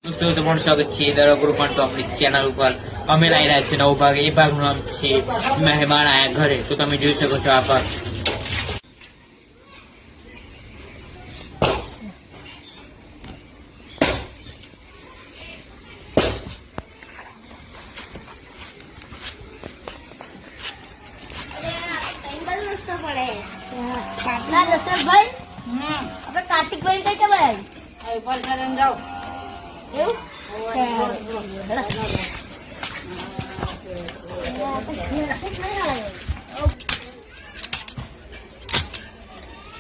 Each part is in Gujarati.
દોસ્તો તમારું સ્વાગત છે દરરોજ ગ્રુપ તો આપણી ચેનલ ઉપર અમે લાવી રહ્યા છીએ નવો ભાગ. એ ભાગનું નામ છે મહેમાન આયા ઘરે. તો તમે જોઈ શકો છો આ ભાગ. કાર્તિકભાઈ કઈ ખબર જાઓ એવું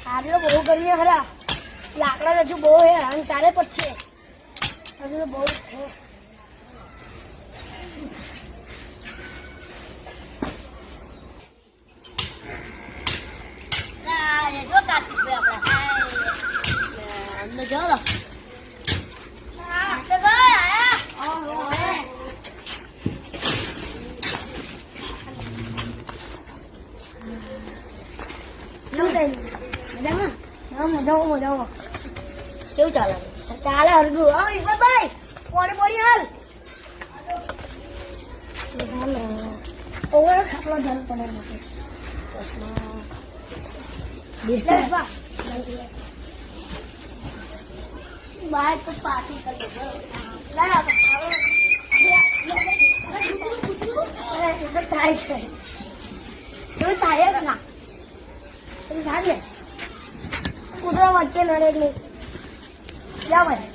આજે બહુ ગરમી ખરા લાકડા હજુ બહુ હે અને ચારે પછી હજુ બહુ જો કાર્તિકભાઈ આપડે અંદર જાઓ કેવું ચાલે ચાલે હરગુ ભાઈ કોને પડી હાલ ઓવર ખાટલો ધર પડે બાય તો પાર્ટી કરી કૂતરા વચ્ચે લડે એટલે જા ભાઈ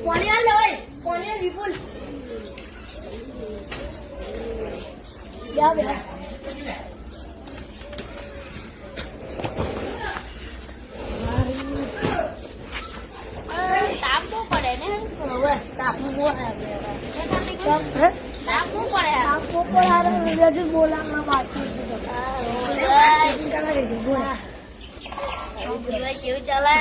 કોને લેવાય કોને વિપુલ જા બે તાપવું પડે ને હવે તાપવું પડે બોલાવવા બાકી કેવું ચાલે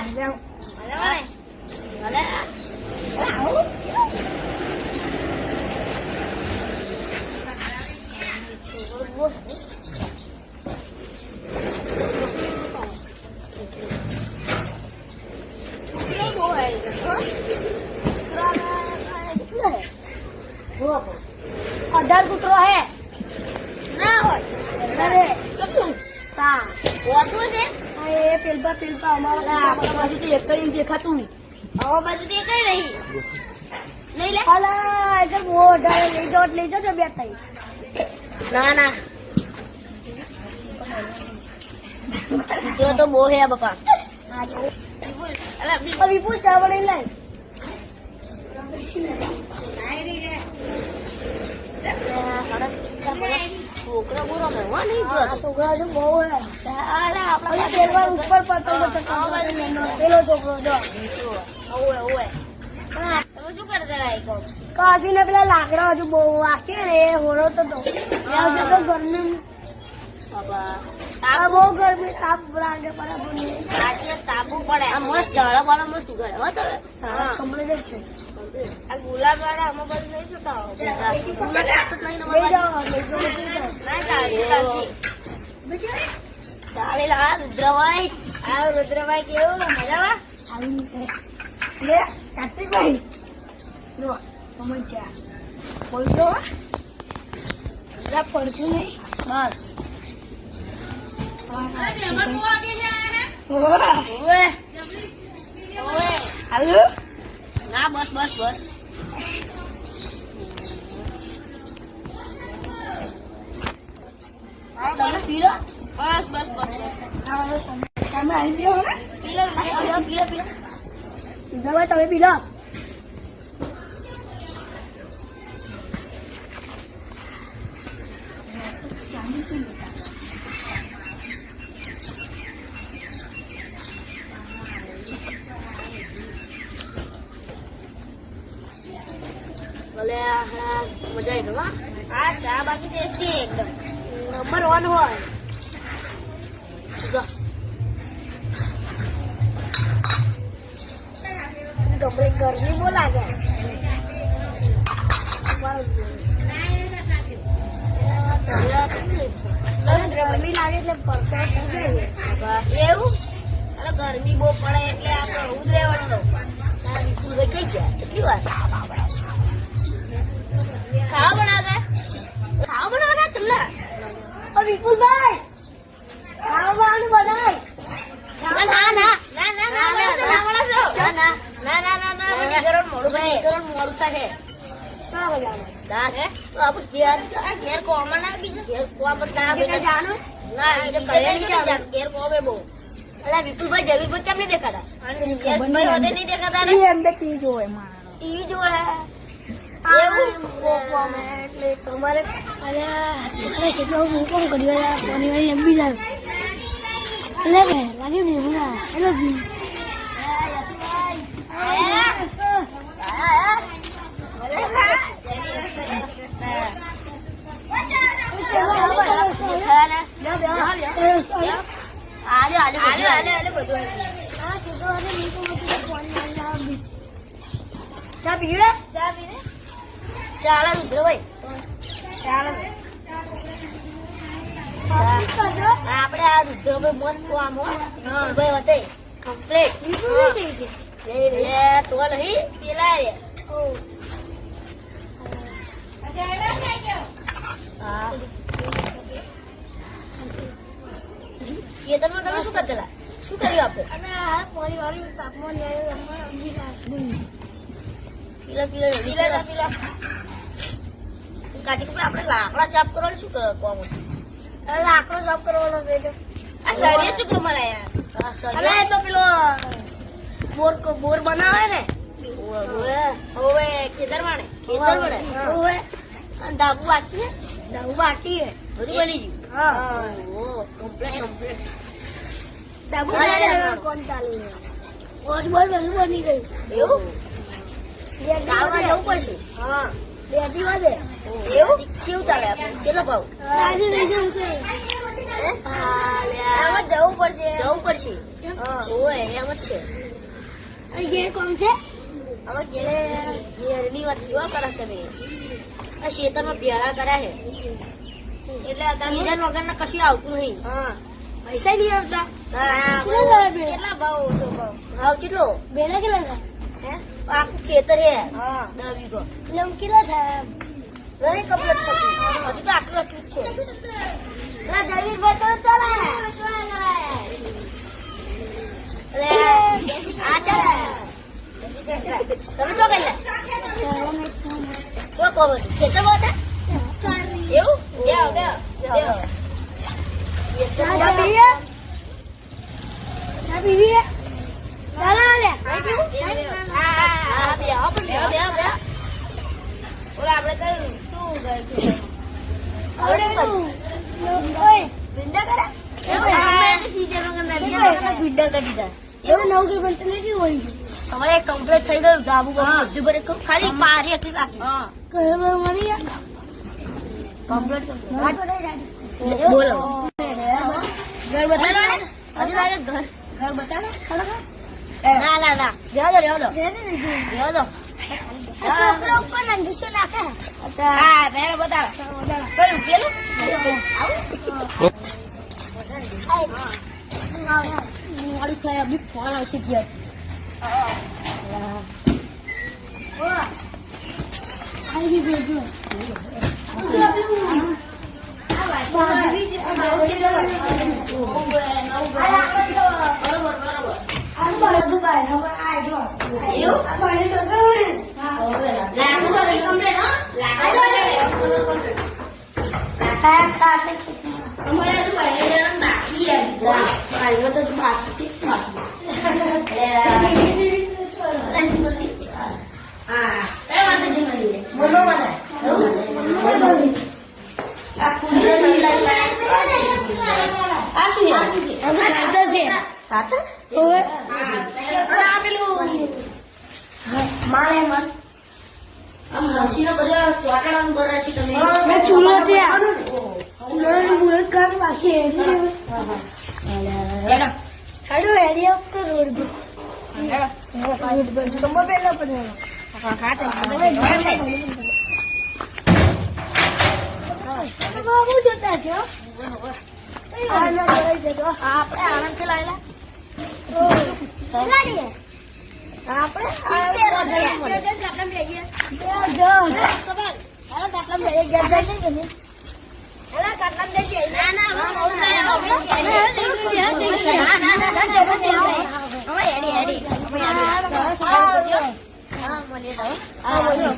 અઢાર કૂતરો હે ના હોય હોતું છે એ પેલપા અમારા આપણા બાજુ તો એક દેખાતું નહીં અમારા બાજુ તો એક નહીં લઈ લે અલા બહુ અઢાર લઈ જાઓ બે ત્રણ ના કૂતરો તો બહુ હે બાપા વિપુલ ચા બની લાય છોકરા બોલો મેવા નહીં છોકરા હજુ બહુ ઉપર પેલો છોકરો શું કરતા કાશી ને પેલા લાકડા હજુ બહુ વાકે ને એ હોરો તો ઘરનું બહુ ગરમી તાપ લાગે બરાબર તાપવું પડે આ મસ્ત ઝાડા વાળા મસ્ત ઉગાડે કમ્પ્લીટ છે આ ગુલાબ વાળા આમાં બધું નહીં થતા રુદ્રભાઈ રુદ્રભાઈ કેવું મજામાં કાર્તિકભાઈ બોલતો પડતું નહીં બસ હાલો ના બસ તમે પીલો બસ તમે આવી ગયો પીલો તમે પીલો ભલે મજા આવી આ ચા બાકી ટેસ્ટી એકદમ નંબર 1 હોય ગરમી બહુ લાગે ગરમી લાગે એટલે પરસાદ એવું ગરમી બહુ પડે એટલે આપણે ઉધરે વિપુલભાઈ ખાવાનું બનાય. ના ના ના ના ના મોડું થાય. ઘેર કોમન ના બીજું ઘેર કોમન ના જાણું ના ઘેર કોમે બહુ. અલા વિપુલભાઈ જવીરભાઈ કેમ નહીં દેખાતા? નહીં દેખાતા અંદર ટીવી જોવે. ટીવી જોવે એવું એટલે તમારે કેટલો હું કોમ કર્યો શનિવારે એમ બી જાય એટલે લાગ્યું ને હેલો જી ચા પીવે ચાલો રુદ્રભાઈ ચાલો આપડે આ રુદ્રભાઈ મસ્ત કામ ભાઈ હોતે કમ્પ્લીટ તો નહીં પેલા રે ખેતરમાં તમે શું કરતા શું કર્યું આપણે કાકી આપણે લાકડા ચાપ કરવાનું શું કરવા લાકડો ચાપ કરવાનો છે. આ સરિયે શું કામ લાયા? તો પેલો બોર બનાવે ને ખેતરમાં ડાબુ બાકી છે બધું બની ગયું. કમ્પ્લીટ ડાબુ કોણ ચાલુ બોલ બધું બની ગયું એવું. જવું પડશે. હા 2 વાગે એવું કેવું ચાલે આપણે કેટલો ભાવ જવું પડશે. એમ જ છે. ઘેર કોમ છે હવે ઘેરની વાત જોવા કરે તમે આ ખેતરમાં ભેળા કર્યા છે એટલે સીઝન વગર ના કશું આવતું નહીં. પૈસા નહીં આવતા. કેટલા ભાવ ઓછો ભાવ કેટલો બેલા કેટલા આખું ખેતર હે 10 વીઘો એટલે કેટલા થાય નહીં કમ્પ્લીટ થતું હજુ તો આટલું જ છે. જમીનભાઈ તો ચાલે આ ચાલે તમે શું કર્યા શું કહો ખેતર બધા એવું એવું નવું કે બનતું નથી હોય. તમારે કમ્પ્લીટ થઈ ગયું ધાબુ બધું ભરે ખાલી પારી હતી બાકી મળી કમ્પ્લીટ. બોલો ઘર બતાડો ને હજુ લાગે ઘર બતાડો. ના ના ના રહેવા દો છોકરો ઉપર અંડુસો નાખે. હા બેન બતાડો કયું પેલું મારું ખાય બી ફોન આવશે ત્યાં. મારે મન મશીનો બધા ચોટાડવાનું કરે છે તમે ચૂલો મુહૂર્ત કામ બાકી હેડો હેડી આપ તો રોડ તમે પેલા પણ બાબુ જોતા છો આપણે આનંદથી લાયેલા આપણે કાકા દેજે ના ના મોડું થાય હા મળીએ તો આવજો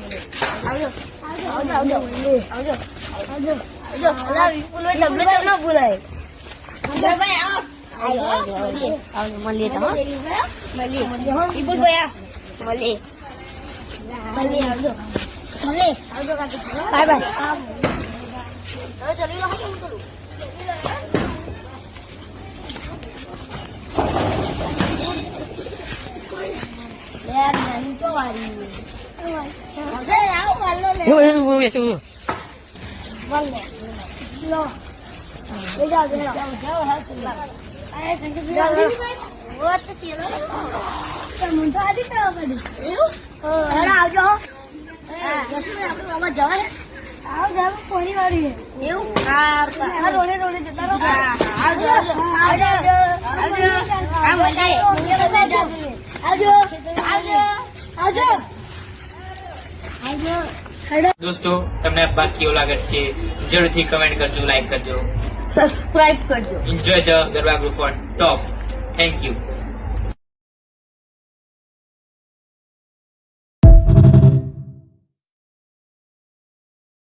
વિપુલ ભાઈ તમને કેમ ના ભૂલાય ભાઈ આવો મળીએ તો મળીએ વિપુલ ભાઈ મળીએ આવજો બાય બાય હવે ચલી લો હું કરું યાર નાની તો વારી હવે આવો વાલો લે વાલે લો એ જાઓ જાઓ હા સુંદર આય સંગીત જલ્દી વાત તેલો તમને તો આજી તો પડી એવું અરે આવજો હા આપણે આમાં જવા આવ જાવ કોની વાળી એવું હા રોડે રોડે જતા રહો આવજો હા મળીએ આવજો દોસ્તો તમને આ ભાગ કેવો લાગે છે જરૂરથી કમેન્ટ કરજો, લાઈક કરજો, સબસ્ક્રાઇબ કરજો. Enjoy the garba group on top. Thank you.